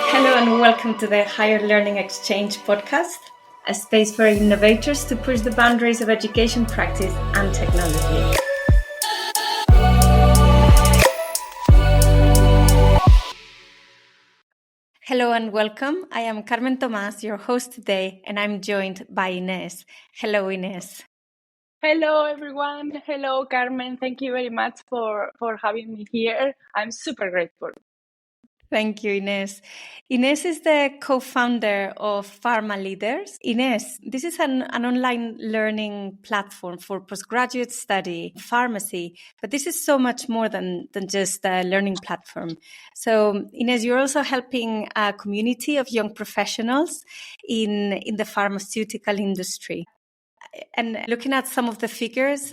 Hello and welcome to the Higher Learning Exchange podcast, a space for innovators to push the boundaries of education practice and technology. Hello and welcome. I am Carmen Tomás, your host today, and I'm joined by Inés. Hello, Inés. Hello, everyone. Hello, Carmen. Thank you very much for having me here. I'm super grateful. Thank you, Inés. Inés is the co-founder of FarmaLeaders. Inés, this is an online learning platform for postgraduate study, pharmacy, but this is so much more than just a learning platform. So, Inés, you're also helping a community of young professionals in the pharmaceutical industry. And looking at some of the figures,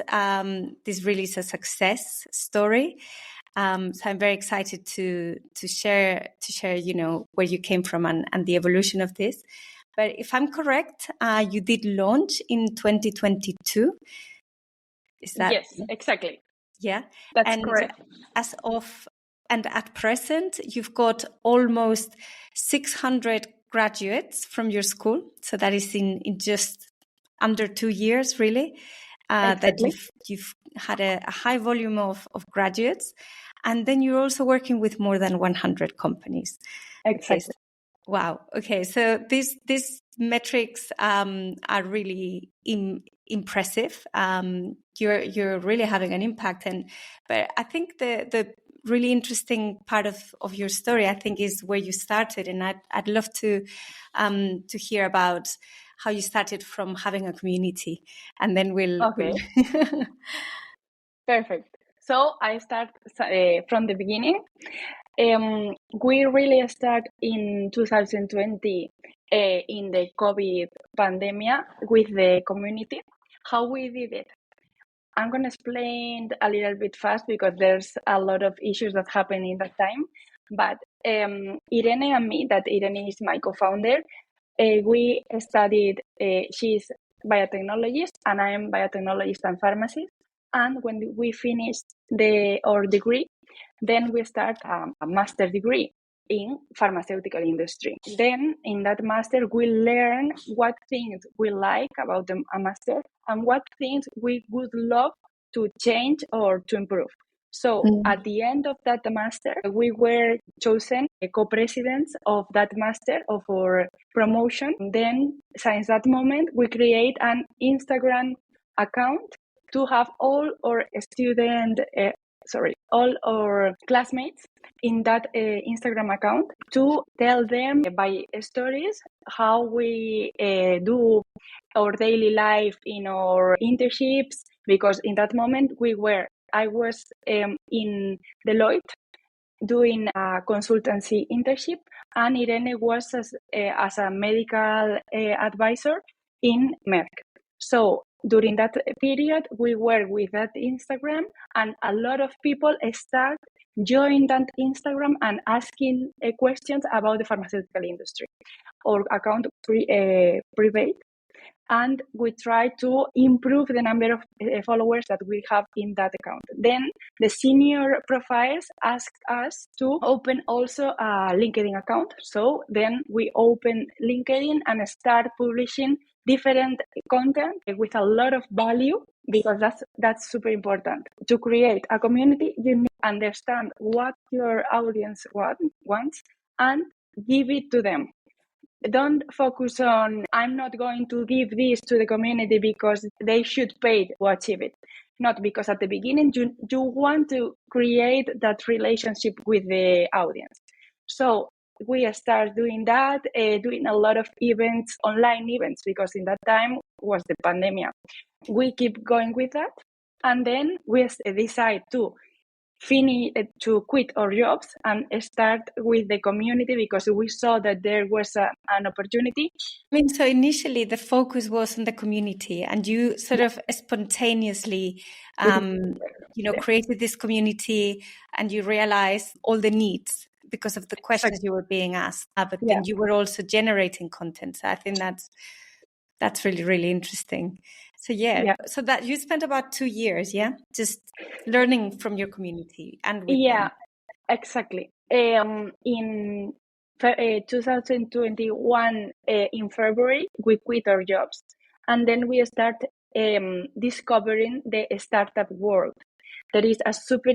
this really is a success story. So I'm very excited to share, where you came from and the evolution of this. But if I'm correct, you did launch in 2022. Is that? Yes, exactly. Yeah. That's correct. And at present, you've got almost 600 graduates from your school. So that is in just under 2 years, really, Exactly. that you've had a high volume of graduates. And then you're also working with more than 100 companies. Exactly. Okay, wow. Okay, so these metrics are really impressive. You're really having an impact, but I think the really interesting part of your story, I think, is where you started, and I'd love to hear about how you started from having a community, and then we'll. Perfect. So I start from the beginning. We really start in 2020 in the COVID pandemic with the community. How we did it? I'm going to explain a little bit fast because there's a lot of issues that happened in that time. But Irene and me, that Irene is my co-founder, we studied, she's biotechnologist and I am biotechnologist and pharmacist. And when we finished our degree, then we start a master degree in pharmaceutical industry. Then in that master, we learn what things we like about a master and what things we would love to change or to improve. So at the end of that master, we were chosen co-presidents of that master of our promotion. Then since that moment, we create an Instagram account to have all our all our classmates in that Instagram account to tell them by stories how we do our daily life in our internships, because in that moment I was in Deloitte doing a consultancy internship, and Irene was as a medical advisor in Merck. So during that period, we were with that Instagram, and a lot of people start joining that Instagram and asking questions about the pharmaceutical industry. Our account private, and we try to improve the number of followers that we have in that account. Then the senior profiles asked us to open also a LinkedIn account. So then we open LinkedIn and start publishing different content with a lot of value, because that's super important. To create a community, you need to understand what your audience wants and give it to them. Don't focus on, I'm not going to give this to the community because they should pay to achieve it. Not, because at the beginning, you want to create that relationship with the audience. So we start doing that, doing a lot of events, online events, because in that time was the pandemic. We keep going with that. And then we decide to quit our jobs and start with the community, because we saw that there was an opportunity. I mean, so initially the focus was on the community, and you sort of spontaneously, created this community, and you realized all the needs because of the questions you were being asked. But then you were also generating content. So I think that's really, really interesting. So so that you spent about 2 years, just learning from your community and with them. Exactly. In 2021 in February, we quit our jobs, and then we start discovering the startup world. There is a super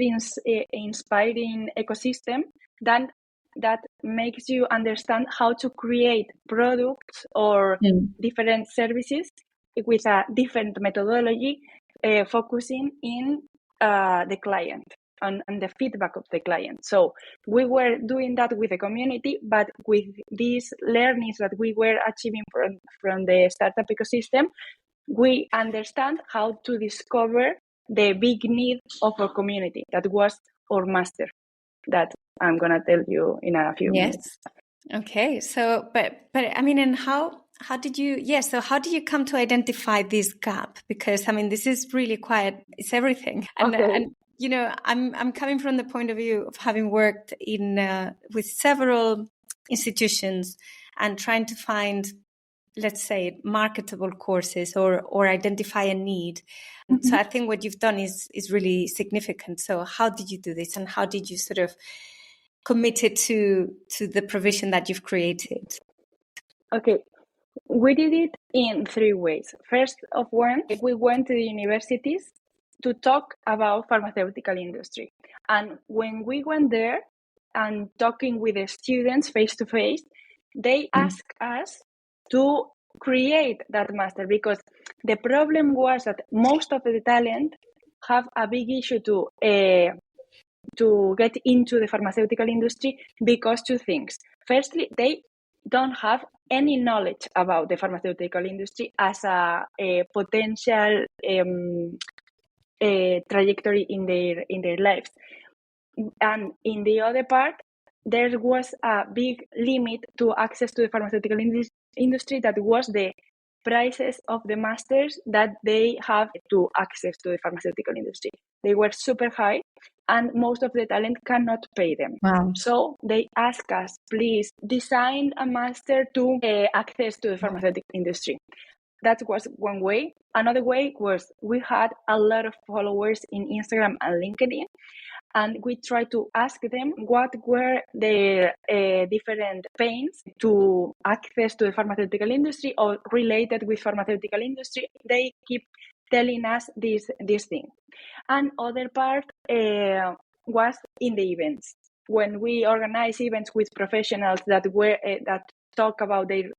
inspiring ecosystem that makes you understand how to create products or different services with a different methodology, focusing in the client and the feedback of the client. So we were doing that with the community, but with these learnings that we were achieving from the startup ecosystem, we understand how to discover the big need of our community. That was our master that I'm going to tell you in a few minutes. Okay. So, but I mean, and how did you, so how did you come to identify this gap? Because I mean, this is really it's everything. And, and you know, I'm coming from the point of view of having worked with several institutions and trying to find, let's say, marketable courses or identify a need. So I think what you've done is really significant. So how did you do this, and how did you sort of commit it to the provision that you've created? Okay, we did it in 3 ways. First of one, we went to the universities to talk about pharmaceutical industry. And when we went there and talking with the students face to face, they asked us to create that master, because the problem was that most of the talent have a big issue to get into the pharmaceutical industry because 2 things. Firstly, they don't have any knowledge about the pharmaceutical industry as a potential trajectory in their lives. And in the other part, there was a big limit to access to the pharmaceutical industry, that was the prices of the masters that they have to access to the pharmaceutical industry. They were super high, and most of the talent cannot pay them. Wow. So they ask us, please design a master to access to the pharmaceutical industry. That was one way. Another way was we had a lot of followers in Instagram and LinkedIn, and we tried to ask them what were their different pains to access to the pharmaceutical industry or related with pharmaceutical industry. They keep telling us this thing. And other part was in the events. When we organize events with professionals that talk about their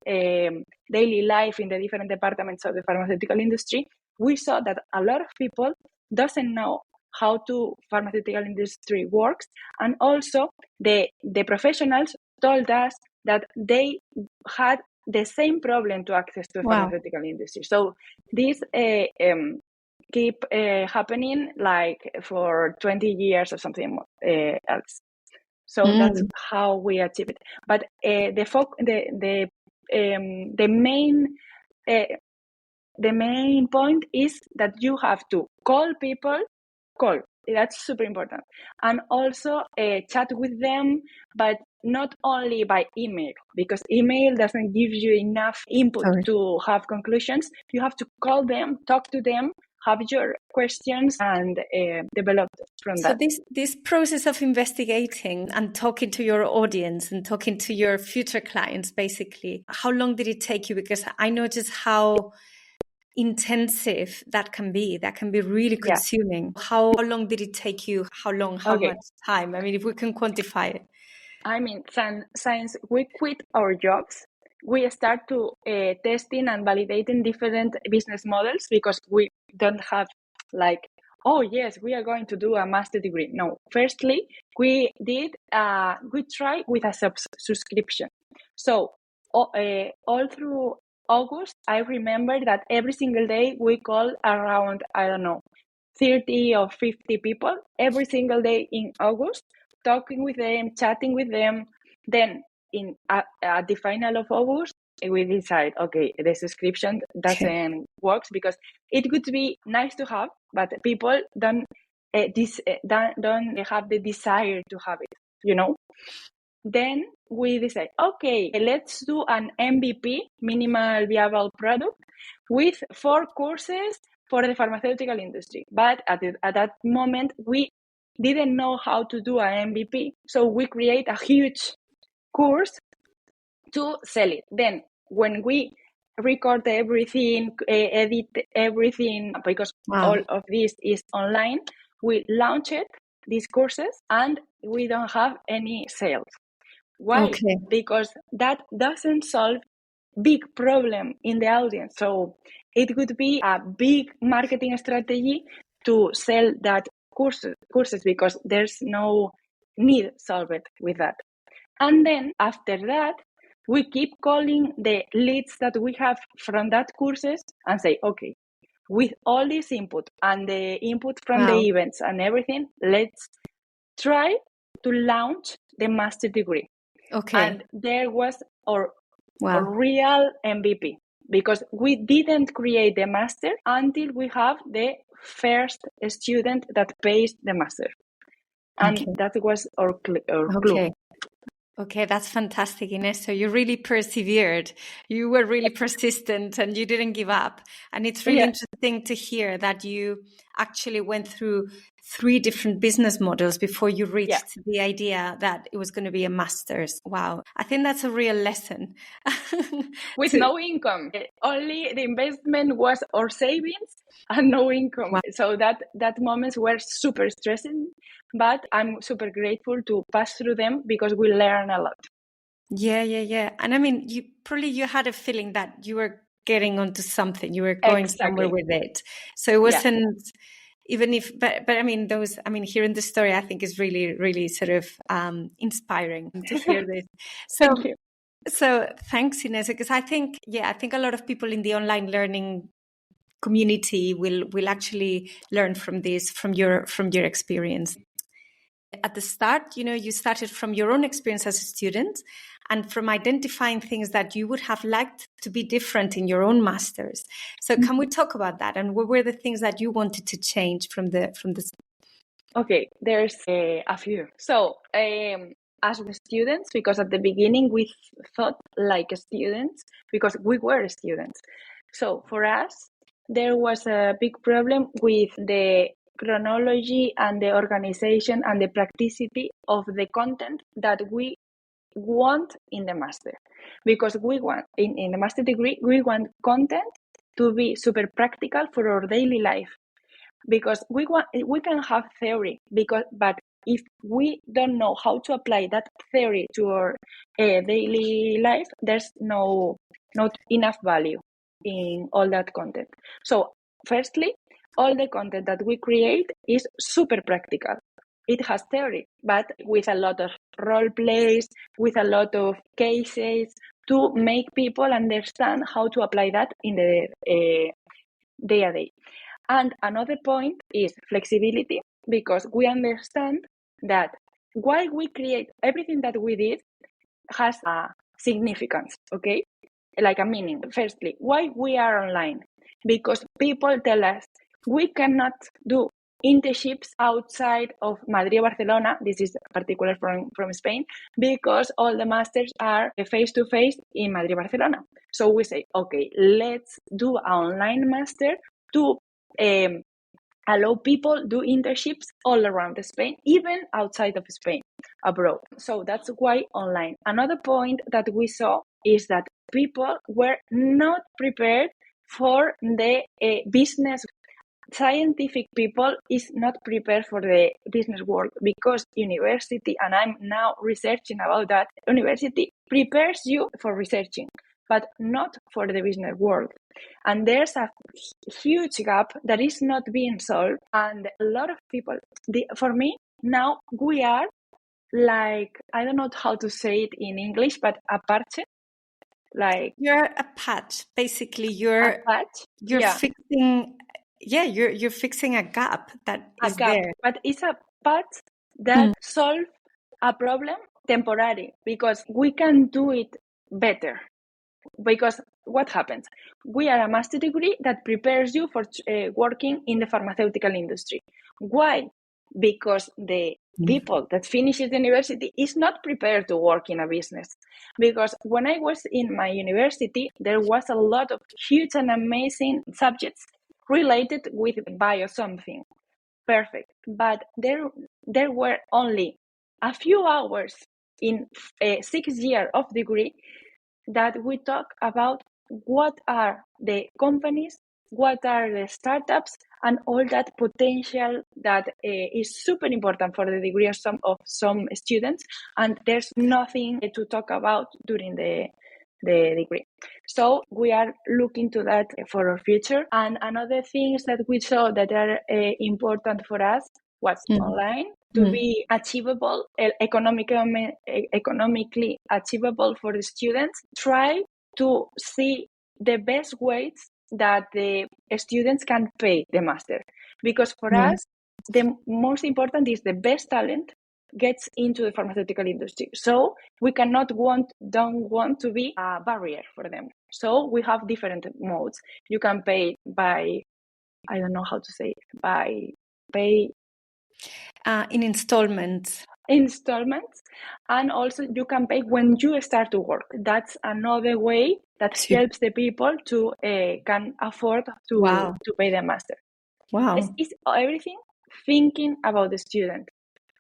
daily life in the different departments of the pharmaceutical industry, we saw that a lot of people doesn't know how the pharmaceutical industry works, and also the professionals told us that they had the same problem to access to the pharmaceutical industry. So this keep happening like for 20 years or something else. So that's how we achieve it. But the main point is that you have to call people. That's super important. And also chat with them, but not only by email, because email doesn't give you enough input to have conclusions. You have to call them, talk to them, have your questions, and develop from that. So this process of investigating and talking to your audience and talking to your future clients, basically, how long did it take you? Because I know just how intensive that can be. That can be really consuming. Yeah. How long did it take you? How much time? I mean, if we can quantify it. I mean, since we quit our jobs, we start to testing and validating different business models, because we don't have like, oh yes, we are going to do a master degree. No, firstly, we tried with a subscription. So all through August, I remember that every single day we called around, 30 or 50 people every single day in August, talking with them, chatting with them. Then at the final of August, we decide, okay, the subscription doesn't work, because it would be nice to have, but people don't have the desire to have it, Then we decide, okay, let's do an MVP, minimal viable product, with 4 courses for the pharmaceutical industry. But at that moment, we didn't know how to do an MVP. So we create a huge course to sell it. Then when we record everything, edit everything, because all of this is online, we launched these courses and we don't have any sales. Why? Okay. Because that doesn't solve big problem in the audience. So it would be a big marketing strategy to sell that courses because there's no need solved with that. And then after that, we keep calling the leads that we have from that courses and say, okay, with all this input and the input from the events and everything, let's try to launch the master degree. Okay. And there was our real MVP, because we didn't create the master until we have the first student that pays the master. And that was our clue. Okay, that's fantastic, Inés. So you really persevered. You were really persistent and you didn't give up. And it's really interesting to hear that you actually went through 3 different business models before you reached the idea that it was going to be a master's. Wow. I think that's a real lesson. With no income. Only the investment was our savings and no income. Wow. So that moments were super stressing, but I'm super grateful to pass through them because we learn a lot. Yeah. And I mean, you had a feeling that you were getting onto something. You were going somewhere with it. So it wasn't even if, but I mean, hearing the story, I think is really, really sort of inspiring to hear this. So, Thank you. So thanks, Inés, because I think a lot of people in the online learning community will actually learn from this, from your experience. At the start, you started from your own experience as a student and from identifying things that you would have liked to be different in your own masters. So can we talk about that? And what were the things that you wanted to change from the? Okay, there's a few. So as students, because at the beginning we thought like students because we were students. So for us, there was a big problem with the chronology and the organization and the practicity of the content that we want in the master. Because we want, in the master degree, we want content to be super practical for our daily life. Because we can have theory, but if we don't know how to apply that theory to our daily life, there's not enough value in all that content. So firstly, all the content that we create is super practical. It has theory, but with a lot of role plays, with a lot of cases to make people understand how to apply that in the day-to-day. And another point is flexibility, because we understand that while we create everything that we did has a significance, okay? Like a meaning. Firstly, why we are online? Because people tell us we cannot do internships outside of Madrid or Barcelona. This is particular from Spain, because all the masters are face-to-face in Madrid, Barcelona. So we say, okay, let's do an online master to allow people do internships all around Spain, even outside of Spain, abroad. So that's why online. Another point that we saw is that people were not prepared for the business. Scientific people is not prepared for the business world, because university, and I'm now researching about that, university prepares you for researching, but not for the business world. And there's a huge gap that is not being solved. And a lot of people, for me, now we are like, I don't know how to say it in English, but a parche. Like you're a patch. Basically, you're fixing. Yeah, you're fixing a gap that is there. But it's a patch that solves a problem temporary, because we can do it better. Because what happens? We are a master degree that prepares you for working in the pharmaceutical industry. Why? Because the people that finishes the university is not prepared to work in a business. Because when I was in my university, there was a lot of huge and amazing subjects related with bio something. Perfect. But there were only a few hours in 6 years of degree that we talk about what are the companies, what are the startups, and all that potential that is super important for the degree of some students, and there's nothing to talk about during the degree. So we are looking to that for our future. And another things that we saw that are important for us was online, to be achievable, economically achievable for the students. Try to see the best ways that the students can pay the master, because for us the most important is the best talent gets into the pharmaceutical industry. So we don't want to be a barrier for them. So we have different modes. You can pay by, I don't know how to say it, by pay in installments, and also you can pay when you start to work. That's another way that helps the people to can afford to pay the master. It's everything thinking about the student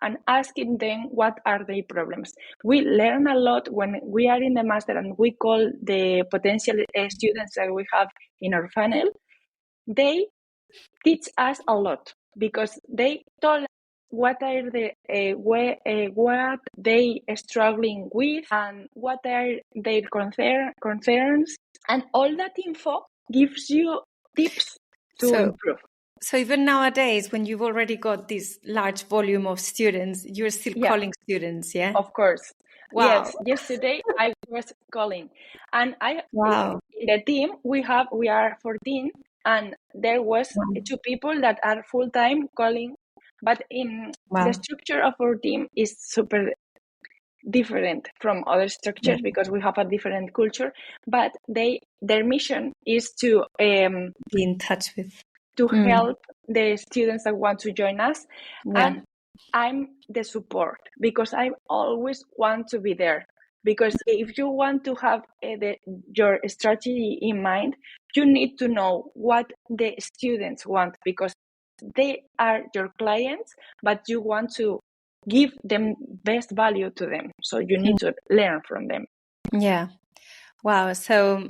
and asking them what are their problems. We learn a lot when we are in the master and we call the potential students that we have in our funnel. They teach us a lot because they told us what are what they are struggling with and what are their concerns, and all that info gives you tips to improve. So even nowadays, when you've already got this large volume of students, you're still calling students, yeah? Of course. Wow. Yes, yesterday I was calling, and in the team we are 14, and there was 2 people that are full-time calling, but in the structure of our team is super different from other structures because we have a different culture, but their mission is to be in touch with, to help the students that want to join us. And I'm the support because I always want to be there, because if you want to have your strategy in mind, you need to know what the students want, because they are your clients, but you want to give them best value to them, so you need to learn from them. Wow. So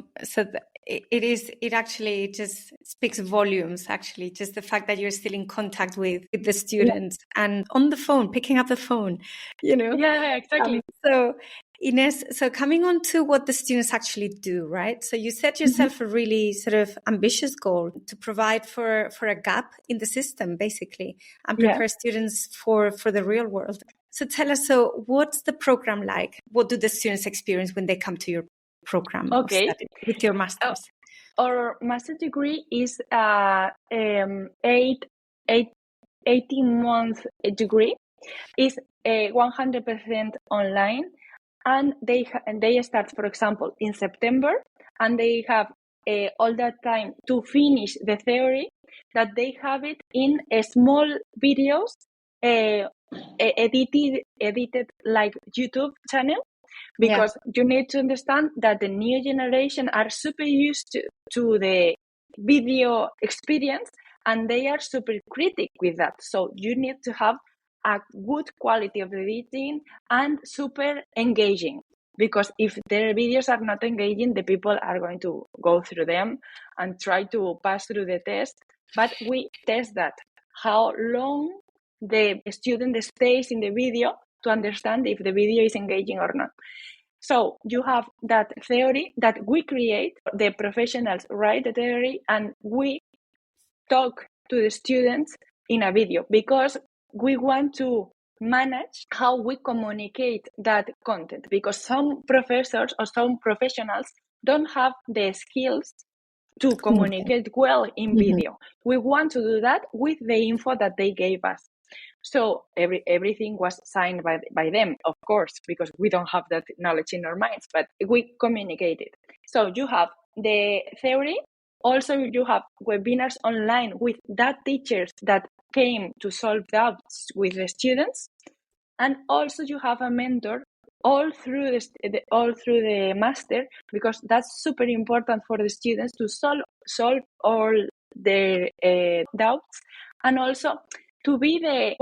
it actually just speaks volumes, actually, just the fact that you're still in contact with the students and on the phone, picking up the phone, Exactly. So Inés, so coming on to what the students actually do, right? So you set yourself a really sort of ambitious goal to provide for a gap in the system, basically, and prepare students for the real world. So tell us, so what's the program like? What do the students experience when they come to your program of study with your master's? Our master degree is 18-month degree. Is 100% online, and they start, for example, in September, and they have all that time to finish the theory, that they have it in small videos edited like YouTube channel, because you need to understand that the new generation are super used to the video experience, and they are super critic with that. So you need to have a good quality of editing and super engaging, because if their videos are not engaging, the people are going to go through them and try to pass through the test. But we test that, how long the student stays in the video, to understand if the video is engaging or not. So you have that theory that we create, the professionals write the theory, and we talk to the students in a video, because we want to manage how we communicate that content, because some professors or some professionals don't have the skills to communicate well in video. We want to do that with the info that they gave us. So everything was signed by them, of course, because we don't have that knowledge in our minds, but we communicated. So you have the theory. Also, you have webinars online with that teachers that came to solve doubts with the students. And also you have a mentor all through the master, because that's super important for the students to solve all their doubts, and also to be the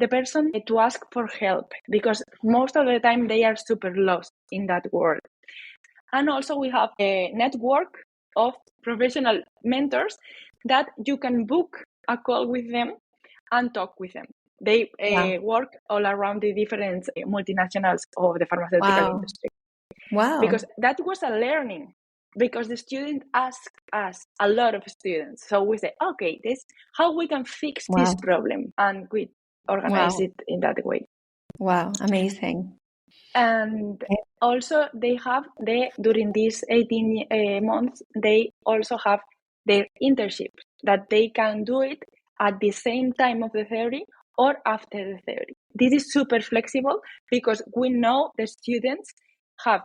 person to ask for help, because most of the time they are super lost in that world. And also we have a network of professional mentors that you can book a call with them and talk with them. They work all around the different multinationals of the pharmaceutical industry. Wow. Because that was a learning, because the student asked us, a lot of students. So we say, okay, this how we can fix this problem, and we organize it in that way. Wow, amazing. And also during these 18 months, they also have their internships that they can do it at the same time of the theory or after the theory. This is super flexible because we know the students have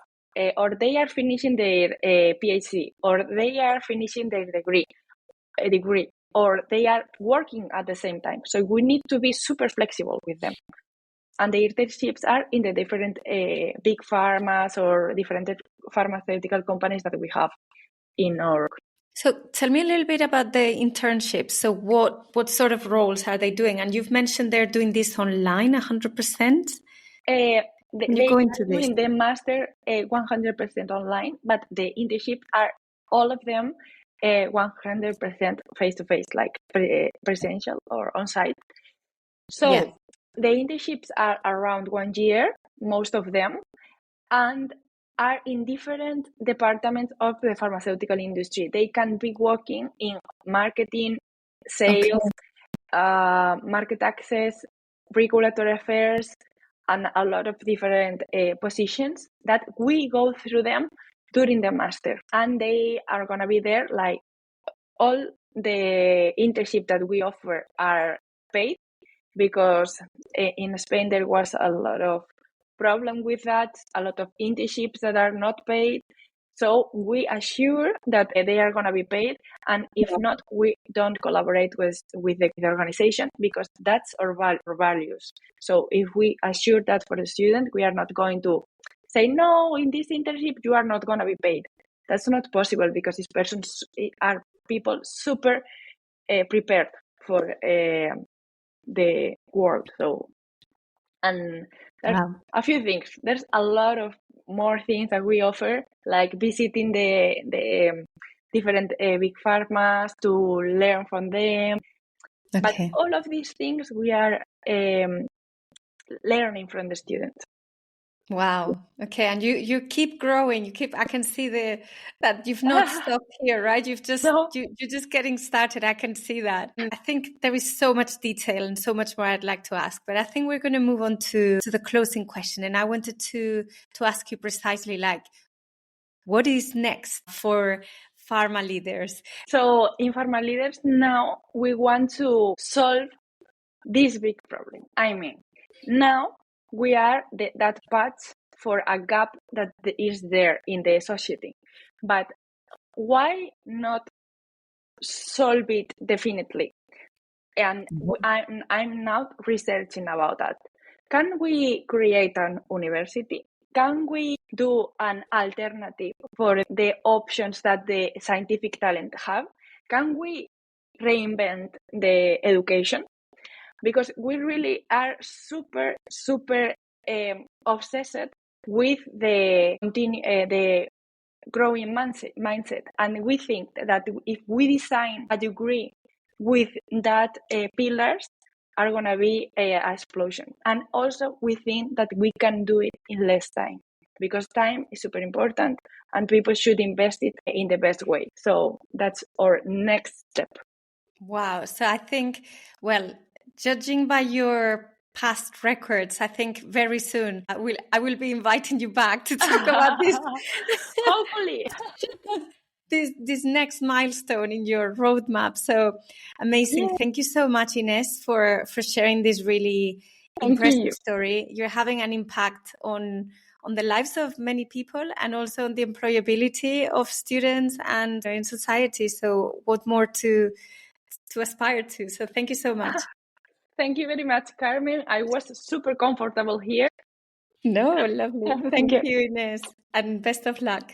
or they are finishing their PhD, or they are finishing their degree, or they are working at the same time. So we need to be super flexible with them. And the internships are in the different big pharmas or different pharmaceutical companies that we have in our. So tell me a little bit about the internships. So what sort of roles are they doing? And you've mentioned they're doing this online 100%? They are doing the master 100% online, but the internships are all of them 100% face-to-face, like presential or on-site. So the internships are around 1 year, most of them, and are in different departments of the pharmaceutical industry. They can be working in marketing, sales, market access, regulatory affairs, and a lot of different positions that we go through them during the master. And they are going to be there, like all the internship that we offer are paid, because in Spain there was a lot of problem with that, a lot of internships that are not paid. So we assure that they are going to be paid, and if not, we don't collaborate with the organization, because that's our values. So if we assure that for the student, we are not going to say, no, in this internship you are not going to be paid. That's not possible, because these persons are people super prepared for the world. So, and there's a few things. There's a lot of more things that we offer, like visiting the different big pharmas to learn from them. But all of these things we are learning from the students. Wow. Okay. And you keep growing. I can see that you've not stopped here, right? You're just getting started. I can see that. I think there is so much detail and so much more I'd like to ask, but I think we're going to move on to the closing question. And I wanted to ask you precisely, like, what is next for FarmaLeaders? So in FarmaLeaders now, we want to solve this big problem. I mean, now we are that patch for a gap that is there in the society. But why not solve it definitely? And I'm now researching about that. Can we create an university? Can we do an alternative for the options that the scientific talent have? Can we reinvent the education? Because we really are super obsessed with the growing mindset, and we think that if we design a degree with that pillars, are going to be an explosion. And also we think that we can do it in less time, because time is super important and people should invest it in the best way. So that's our next step. Wow. So I think, well, judging by your past records, I think very soon I will be inviting you back to talk about this. Hopefully. This next milestone in your roadmap. So amazing. Yeah. Thank you so much, Inés, for sharing this really impressive story. You're having an impact on the lives of many people, and also on the employability of students and in society. So what more to aspire to? So thank you so much. Thank you very much, Carmen. I was super comfortable here. No, lovely. Thank you, Inés, and best of luck.